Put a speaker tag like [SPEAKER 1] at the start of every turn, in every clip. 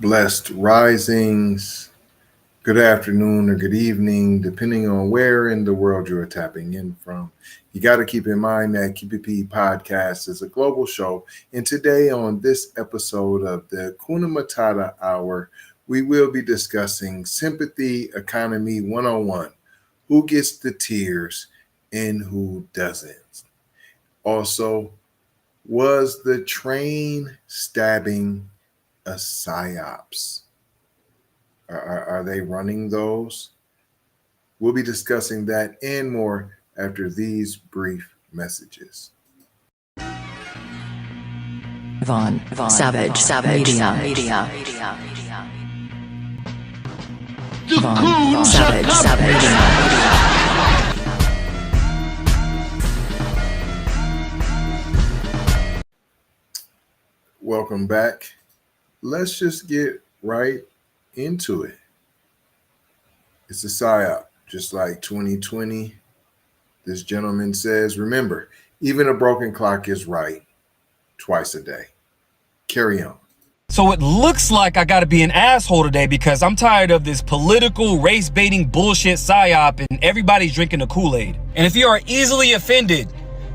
[SPEAKER 1] Blessed risings, good afternoon or good evening, depending on where in the world you are tapping in from. You got to keep in mind that KPP Podcast is a global show. And today, on this episode of the Kuna Matata Hour, we will be discussing Sympathy Economy 101, who gets the tears and who doesn't. Also, was the train stabbing a psyops? Are they running those? We'll be discussing that and more after these brief messages.
[SPEAKER 2] Von Savage Media. Von Savage Media.
[SPEAKER 1] Welcome back. Let's just get right into it. It's a psyop, just like 2020. This gentleman says, remember, even a broken clock is right twice a day. Carry on.
[SPEAKER 3] So it looks like I gotta be an asshole today because I'm tired of this political race baiting bullshit psyop and everybody's drinking the Kool-Aid. And if you are easily offended,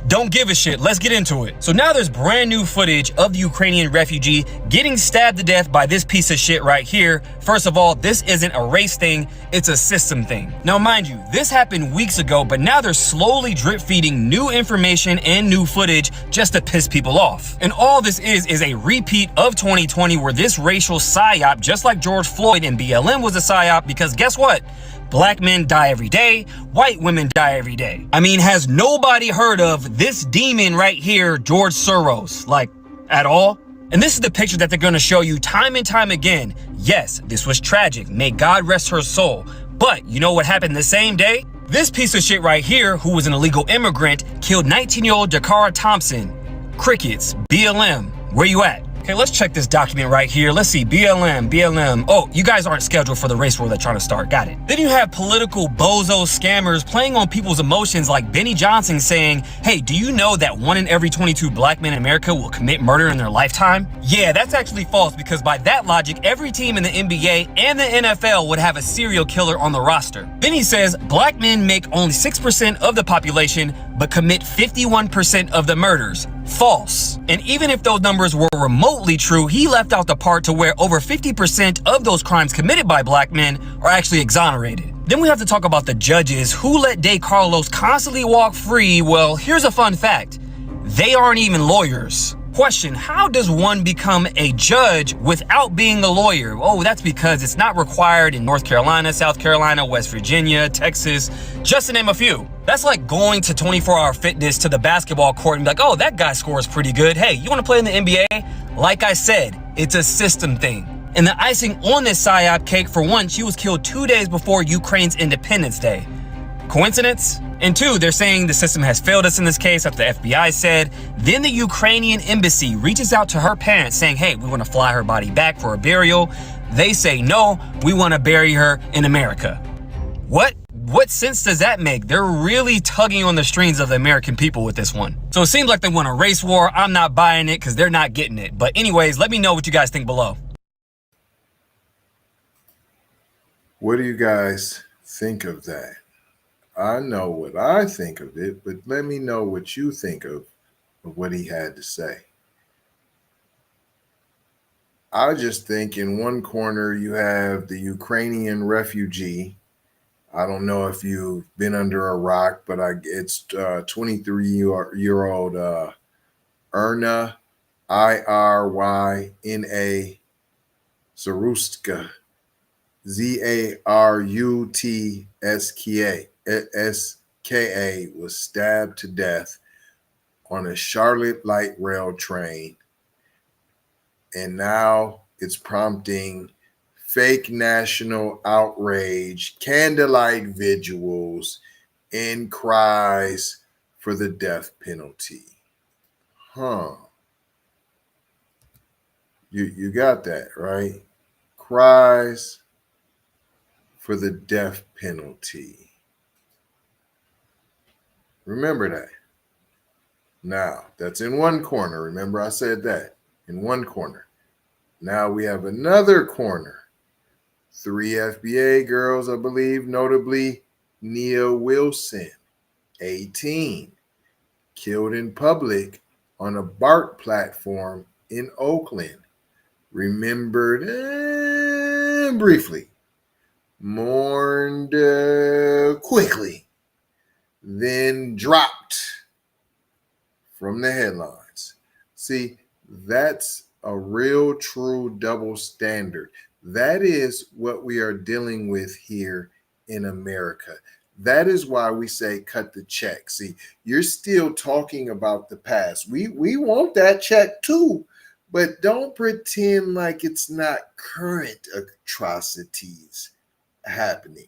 [SPEAKER 3] don't give a shit. Let's get into it. So now there's brand new footage of the Ukrainian refugee getting stabbed to death by this piece of shit right here. First of all, this isn't a race thing, it's a system thing. Now mind you, this happened weeks ago, but now they're slowly drip feeding new information and new footage just to piss people off. And all this is a repeat of 2020 where this racial psyop, just like George Floyd and BLM was a psyop, because guess what? Black men die every day, white women die every day. I mean, has nobody heard of this demon right here, George Soros, like, at all? And this is the picture that they're gonna show you time and time again. Yes, this was tragic. May God rest her soul. But you know what happened the same day? This piece of shit right here, who was an illegal immigrant, killed 19-year-old Dakara Thompson. Crickets, BLM, where you at? Okay, let's check this document right here. Let's see, BLM. Oh, you guys aren't scheduled for the race war that's trying to start. Got it. Then you have political bozo scammers playing on people's emotions like Benny Johnson saying, hey, do you know that 1 in every 22 black men in America will commit murder in their lifetime? Yeah, that's actually false because by that logic, every team in the NBA and the NFL would have a serial killer on the roster. Then he says black men make only 6% of the population but commit 51% of the murders. False. And even if those numbers were remotely true, he left out the part to where over 50% of those crimes committed by black men are actually exonerated. Then we have to talk about the judges who let De Carlos constantly walk free. Well, here's a fun fact. They aren't even lawyers. Question, how does one become a judge without being a lawyer? Oh, that's because it's not required in North Carolina, South Carolina, West Virginia, Texas, just to name a few. That's like going to 24-hour fitness to the basketball court and be like, oh, that guy scores pretty good. Hey, you want to play in the NBA? Like I said, it's a system thing. And the icing on this psyop cake, for one, she was killed 2 days before Ukraine's Independence Day. Coincidence? And two, they're saying the system has failed us in this case, after the FBI said. Then the Ukrainian embassy reaches out to her parents saying, hey, we want to fly her body back for a burial. They say, no, we want to bury her in America. What sense does that make? They're really tugging on the strings of the American people with this one. So it seems like they want a race war. I'm not buying it because they're not getting it. But anyways, let me know what you guys think below.
[SPEAKER 1] What do you guys think of that? I know what I think of it, but let me know what you think of what he had to say. I just think in one corner you have the Ukrainian refugee. I don't know if you've been under a rock, but it's 23-year-old Irina, Iryna Zarutska, Zarutska, was stabbed to death on a Charlotte light rail train. And now it's prompting fake national outrage, candlelight vigils, and cries for the death penalty. You got that, right? Cries for the death penalty. Remember that. Now, that's in one corner. Remember I said that, in one corner. Now we have another corner. 3 FBA girls, I believe, notably Nia Wilson, 18, killed in public on a BART platform in Oakland. Remembered briefly, mourned quickly, then dropped from the headlines. See, that's a real true double standard. That is what we are dealing with here in America. That is why we say cut the check. See, you're still talking about the past. We want that check too, but don't pretend like it's not current atrocities happening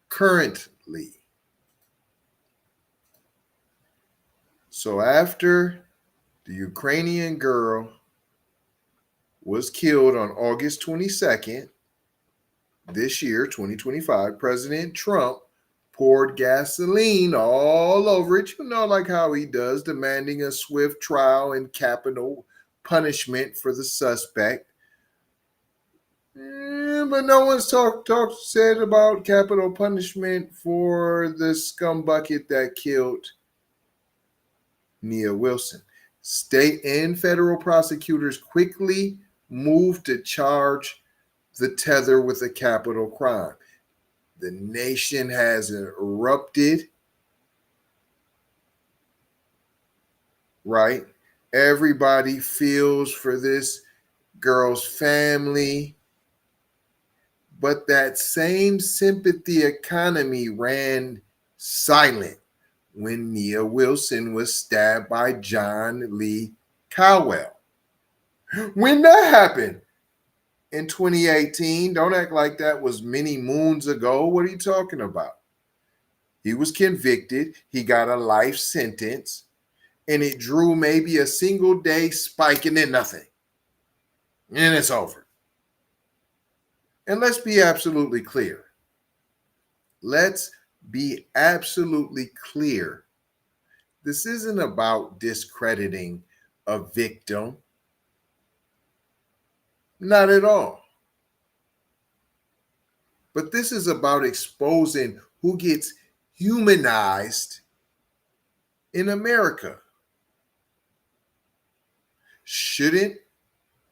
[SPEAKER 1] currently. So after the Ukrainian girl was killed on August 22nd, this year, 2025, President Trump poured gasoline all over it, like how he does, demanding a swift trial and capital punishment for the suspect. But no one's said about capital punishment for the scumbucket that killed Nia Wilson. State and federal prosecutors quickly moved to charge the tether with a capital crime. The nation has erupted, right? Everybody feels for this girl's family. But that same sympathy economy ran silent when Nia Wilson was stabbed by John Lee Cowell. When that happened? In 2018. Don't act like that was many moons ago. What are you talking about? He was convicted. He got a life sentence, and it drew maybe a single day spike and then nothing. And it's over. And let's be absolutely clear. Let's be absolutely clear. This isn't about discrediting a victim. Not at all. But this is about exposing who gets humanized in America. Shouldn't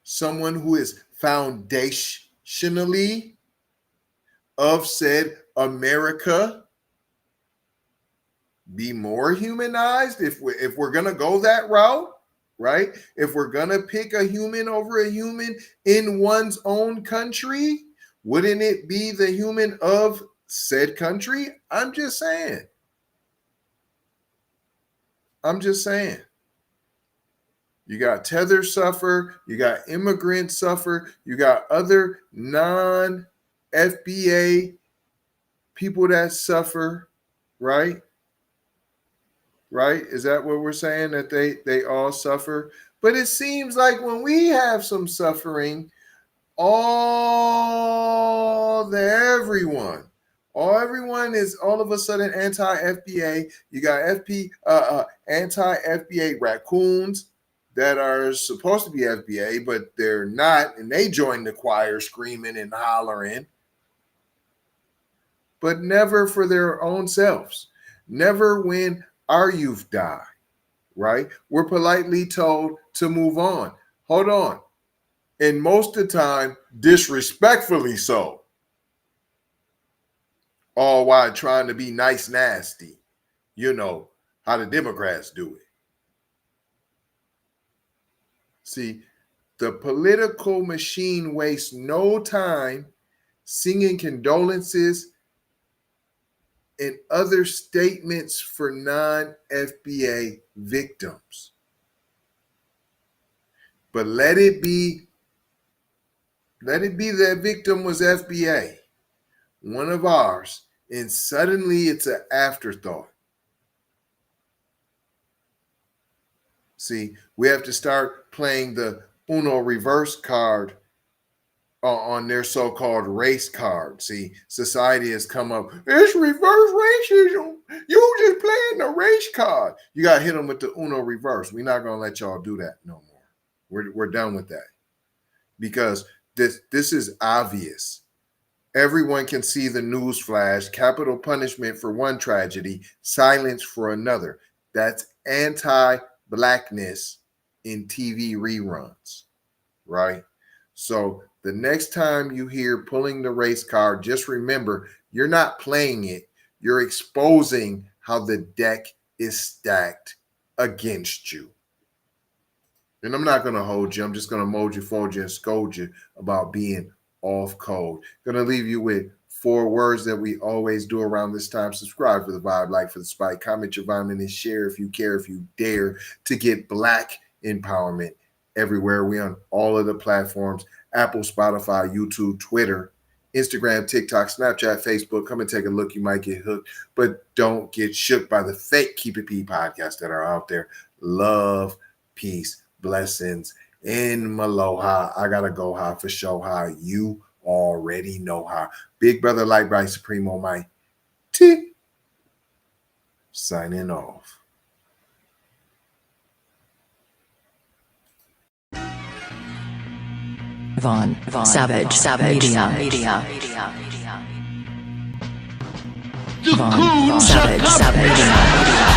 [SPEAKER 1] someone who is foundationally of said America be more humanized if we're going to go that route? Right? If we're going to pick a human over a human in one's own country, wouldn't it be the human of said country? I'm just saying. You got Tethers suffer, you got immigrants suffer, you got other non-FBA people that suffer, right? Right? Is that what we're saying, that they all suffer? But it seems like when we have some suffering, everyone is all of a sudden anti-FBA. You got anti-FBA raccoons that are supposed to be FBA, but they're not, and they join the choir screaming and hollering, but never for their own selves. Never when our youth die, right? We're politely told to move on. Hold on. And most of the time, disrespectfully so. All while trying to be nice, nasty. You know how the Democrats do it. See, the political machine wastes no time singing condolences and other statements for non-FBA victims. But let it be that victim was FBA, one of ours, and suddenly it's an afterthought. See, we have to start playing the Uno reverse card on their so-called race card. See, society has come up, it's reverse racism. You just playing the race card. You got to hit them with the Uno reverse. We're not going to let y'all do that no more. We're done with that. because this is obvious. Everyone can see the news flash: capital punishment for one tragedy, silence for another. That's anti-blackness in TV reruns, right? So the next time you hear pulling the race card, just remember, you're not playing it. You're exposing how the deck is stacked against you. And I'm not going to hold you. I'm just going to mold you, fold you, and scold you about being off code. Going to leave you with 4 words that we always do around this time. Subscribe for the vibe, like for the spike, comment your vitamin, and share if you care, if you dare, to get Black empowerment everywhere. We on all of the platforms: Apple, Spotify, YouTube, Twitter, Instagram, TikTok, Snapchat, Facebook. Come and take a look. You might get hooked, but don't get shook by the fake Keep It P podcasts that are out there. Love, peace, blessings, and Maloha. I gotta go high for show high. You already know how. Big brother, light bright, supremo, my T. Signing off.
[SPEAKER 2] Von Savage Media. Von Savage Media.